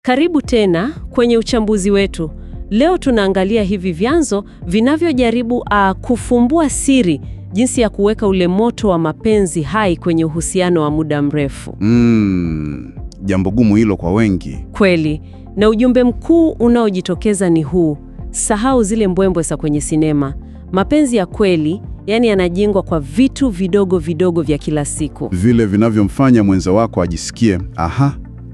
Karibu tena kwenye uchambuzi wetu. Leo tunaangalia hivi vyanzo vinavyojaribu kufumbua siri jinsi ya kuweka ule moto wa mapenzi hai kwenye uhusiano wa muda mrefu. Jambo gumu hilo kwa wengi. Kweli. Na ujumbe mkuu unaojitokeza ni huu: sahau zile mbwembwe za kwenye sinema. Mapenzi ya kweli, yani yanajengwa kwa vitu vidogo vidogo vya kila siku. Vile vinavyomfanya mwenza wako ajisikie,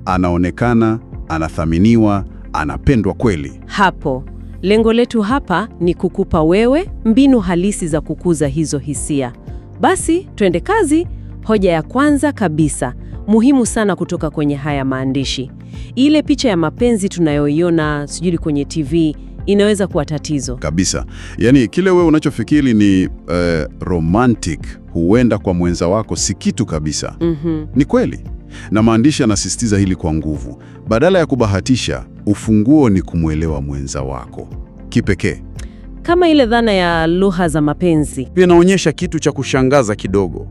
anaonekana, anathaminiwa, anapendwa kweli. Hapo. Lengo letu hapa ni kukupa wewe mbinu halisi za kukuza hizo hisia. Basi, twende kazi. Hoja ya kwanza kabisa, muhimu sana kutoka kwenye haya maandishi. Ile picha ya mapenzi tunayoiona sijui kwenye TV inaweza kuwa tatizo. Kabisa. Yaani kile wewe unachofikiri ni romantic, huenda kwa mwenza wako si kitu kabisa. Ni kweli. Na maandishi yanasisitiza hili kwa nguvu. Badala ya kubahatisha, ufunguo ni kumwelewa mwenza wako kipekee. Kama ile dhana ya lugha za mapenzi. Pia inaonyesha kitu cha kushangaza kidogo.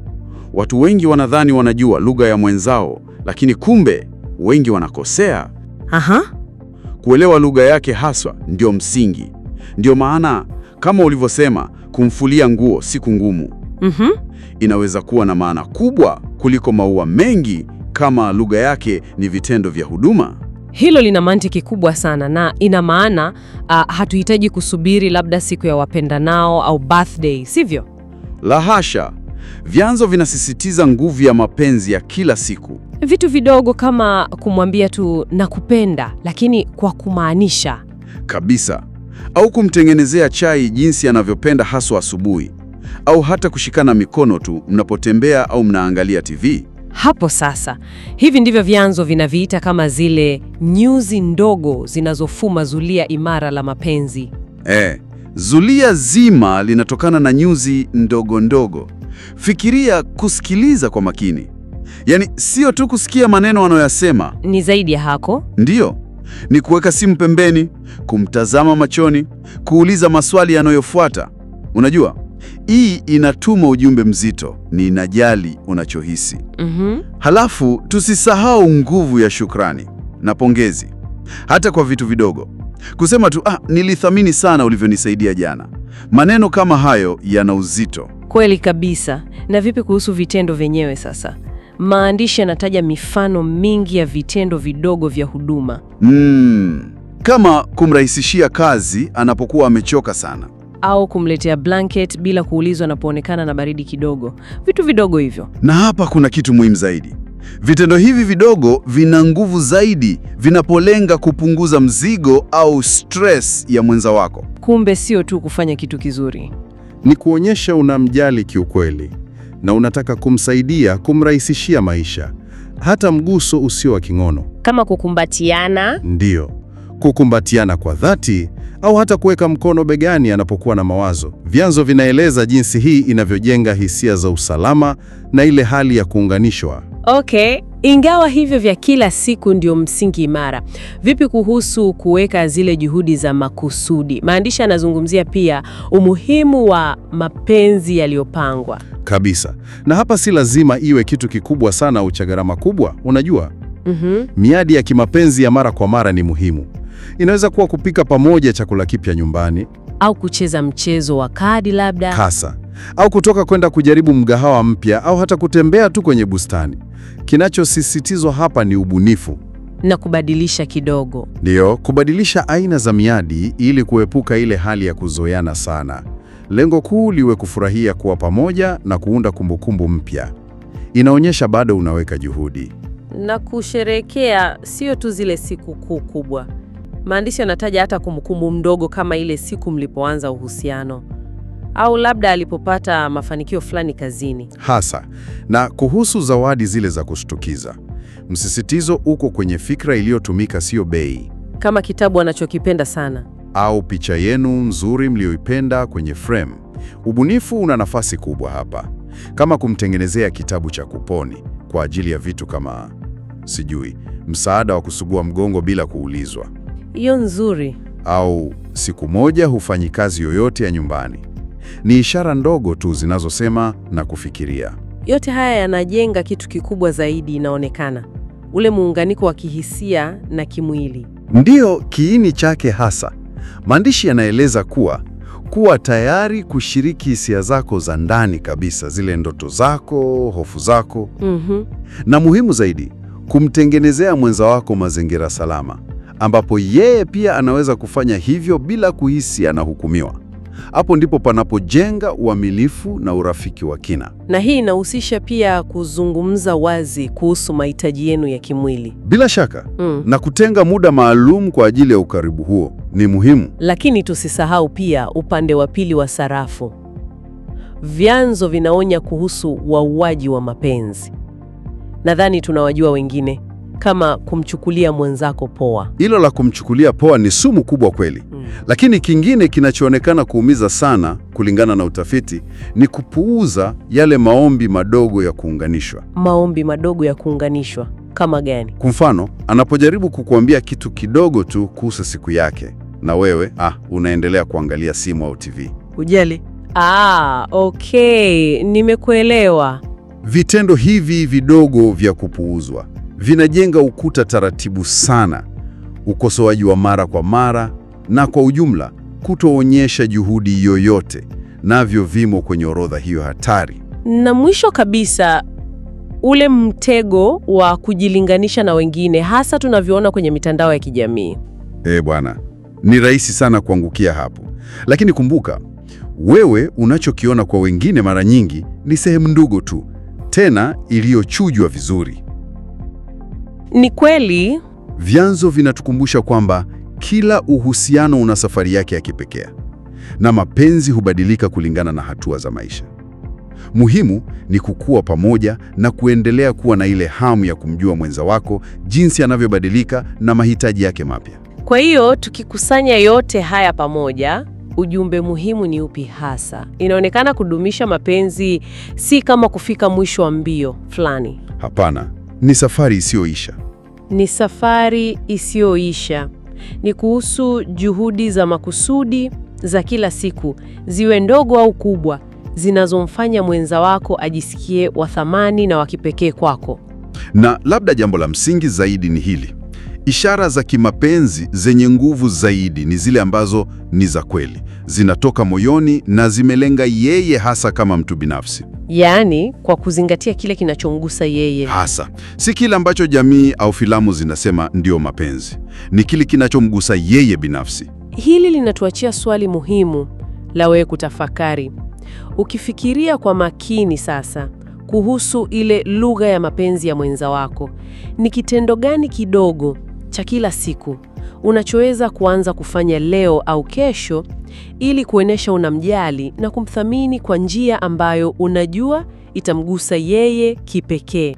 Watu wengi wanadhani wanajua lugha ya mwenzao, lakini kumbe wengi wanakosea. Kuelewa lugha yake haswa ndio msingi. Ndio maana kama ulivyosema, kumfulia nguo siku ngumu. Inaweza kuwa na maana kubwa kuliko maua mengi kama lugha yake ni vitendo vya huduma. Hilo lina mantiki kubwa sana, na ina maana hatuhitaji kusubiri labda siku ya wapendanao au birthday, sivyo? La hasha. Vyanzo vinasisitiza nguvu ya mapenzi ya kila siku. Vitu vidogo kama kumwambia tu nakupenda, lakini kwa kumaanisha. Kabisa. Au kumtengenezea chai jinsi anavyopenda haswa asubuhi. Au hata kushikana mikono tu mnapotembea au mnaangalia TV. Hapo sasa, hivi ndivyo vyanzo vinaviita kama zile nyuzi ndogo zinazofuma zulia imara la mapenzi. Zulia zima linatokana na nyuzi ndogo ndogo. Fikiria kusikiliza kwa makini. Yaani sio tu kusikia maneno anayoyasema. Ni zaidi ya hako. Ndiyo. Ni kuweka simu pembeni, kumtazama machoni, kuuliza maswali yanayofuata. Unajua, hii inatuma ujumbe mzito, ni inajali unachohisi. Halafu tusisahau nguvu ya shukrani na pongezi. Hata kwa vitu vidogo. Kusema tu, nilithamini sana ulivyonisaidia jana. Maneno kama hayo yana uzito. Kweli kabisa. Na vipi kuhusu vitendo vyenyewe sasa? Maandishi yanataja mifano mingi ya vitendo vidogo vya huduma. Kama kumrahisishia kazi anapokuwa amechoka sana. Au kumletea blanket bila kuulizwa anapoonekana na baridi kidogo. Vitu vidogo hivyo. Na hapa kuna kitu muhimu zaidi. Vitendo hivi vidogo vina nguvu zaidi vinapolenga kupunguza mzigo au stress ya mwenza wako. Kumbe sio tu kufanya kitu kizuri. Ni kuonyesha unamjali kiukweli na unataka kumsaidia, kumrahisishia maisha. Hata mguso usio wa kingono. Kama kukumbatiana. Ndiyo. Kukumbatiana kwa dhati au hata kuweka mkono begani anapokuwa na mawazo. Vyanzo vinaeleza jinsi hii inavyojenga hisia za usalama na ile hali ya kuunganishwa. Ingawa hivyo vya kila siku ndio msingi imara. Vipi kuhusu kuweka zile juhudi za makusudi? Maandishi yanazungumzia pia umuhimu wa mapenzi yaliyopangwa. Kabisa. Na hapa si lazima iwe kitu kikubwa sana au cha gharama kubwa, unajua? Miadi ya kimapenzi ya mara kwa mara ni muhimu. Inaweza kuwa kupika pamoja chakula kipya nyumbani. Au kucheza mchezo wa kadi labda. Hasa. Au kutoka kwenda kujaribu mgahawa mpya au hata kutembea tu kwenye bustani. Kinachosisitizwa hapa ni ubunifu. Na kubadilisha kidogo. Ndiyo, kubadilisha aina za miadi ili kuepuka ile hali ya kuzoeana sana. Lengo kuu liwe kufurahia kuwa pamoja na kuunda kumbukumbu mpya. Inaonyesha bado unaweka juhudi. Na kusherehekea sio tu zile siku kuu kubwa. Maandishi yanataja hata kumbukumbu mdogo kama ile siku mlipoanza uhusiano. Au labda alipopata mafanikio fulani kazini. Hasa. Na kuhusu zawadi zile za kushtukiza. Msisitizo uko kwenye fikra iliyotumika, sio bei. Kama kitabu anachokipenda sana. Au picha yenu nzuri mlioipenda kwenye frame. Ubunifu una nafasi kubwa hapa. Kama kumtengenezea kitabu cha kuponi kwa ajili ya vitu kama msaada wa kusugua mgongo bila kuulizwa. Hiyo nzuri. Au siku moja hufanyi kazi yoyote ya nyumbani. Ni ishara ndogo tu zinazosema na kufikiria. Yote haya yanajenga kitu kikubwa zaidi inaonekana. ule muunganiko wa kihisia na kimwili. Ndiyo kiini chake hasa. Maandishi yanaeleza kuwa tayari kushiriki hisia zako za ndani kabisa, zile ndoto zako, hofu zako. Na muhimu zaidi, kumtengenezea mwenza wako mazingira salama, ambapo yeye pia anaweza kufanya hivyo bila kuhisi anahukumiwa. Hapo ndipo panapojenga uaminifu na urafiki wa kina. Na hii inahusisha pia kuzungumza wazi kuhusu mahitaji yenu ya kimwili. Bila shaka. Na kutenga muda maalum kwa ajili ya ukaribu huo ni muhimu. Lakini tusisahau pia upande wa pili wa sarafu. Vyanzo vinaonya kuhusu wauaji wa mapenzi. Nadhani tunawajua wengine, kama kumchukulia mwenzako poa. Hilo la kumchukulia poa ni sumu kubwa kweli. Lakini kingine kinachoonekana kuumiza sana, kulingana na utafiti, ni kupuuza yale maombi madogo ya kuunganishwa. Maombi madogo ya kuunganishwa kama gani? Kwa mfano, anapojaribu kukuambia kitu kidogo tu kuhusu siku yake, na wewe unaendelea kuangalia simu au TV. Ujali. Okay, nimekuelewa. Vitendo hivi vidogo vya kupuuzwa vinajenga ukuta taratibu sana, ukosoaji wa mara kwa mara, na kwa ujumla kutoonyesha juhudi yoyote, navyo vimo kwenye orodha hiyo hatari. Na mwisho kabisa, ule mtego wa kujilinganisha na wengine, hasa tunavyoona kwenye mitandao ya kijamii. Bwana, ni rahisi sana kuangukia hapo. Lakini kumbuka, wewe unachokiona kwa wengine mara nyingi ni sehemu ndogo tu, tena iliyochujwa vizuri. Ni kweli. Vyanzo vinatukumbusha kwamba kila uhusiano una safari yake ya kipekee, na mapenzi hubadilika kulingana na hatua za maisha. Muhimu ni kukua pamoja na kuendelea kuwa na ile hamu ya kumjua mwenza wako, jinsi anavyobadilika na mahitaji yake mapya. Kwa hiyo tukikusanya yote haya pamoja, ujumbe muhimu ni upi hasa? Inaonekana kudumisha mapenzi si kama kufika mwisho wa mbio fulani. Hapana, ni safari isiyoisha. Ni safari isiyoisha. Ni kuhusu juhudi za makusudi za kila siku, ziwe ndogo au kubwa, zinazomfanya mwenza wako ajisikie wa thamani na wa kipekee kwako. Na labda jambo la msingi zaidi ni hili: ishara za kimapenzi zenye nguvu zaidi ni zile ambazo ni za kweli, zinatoka moyoni na zimelenga yeye hasa kama mtu binafsi. Yaani, kwa kuzingatia kile kinachomgusa yeye hasa. Si kile ambacho jamii au filamu zinasema ndio mapenzi. Ni kile kinachomgusa yeye binafsi. Hili linatuachia swali muhimu la wewe kutafakari. Ukifikiria kwa makini sasa kuhusu ile lugha ya mapenzi ya mwenza wako, ni kitendo gani kidogo cha kila siku unachoweza kuanza kufanya leo au kesho ili kuonesha unamjali na kumthamini kwa njia ambayo unajua itamgusa yeye kipekee?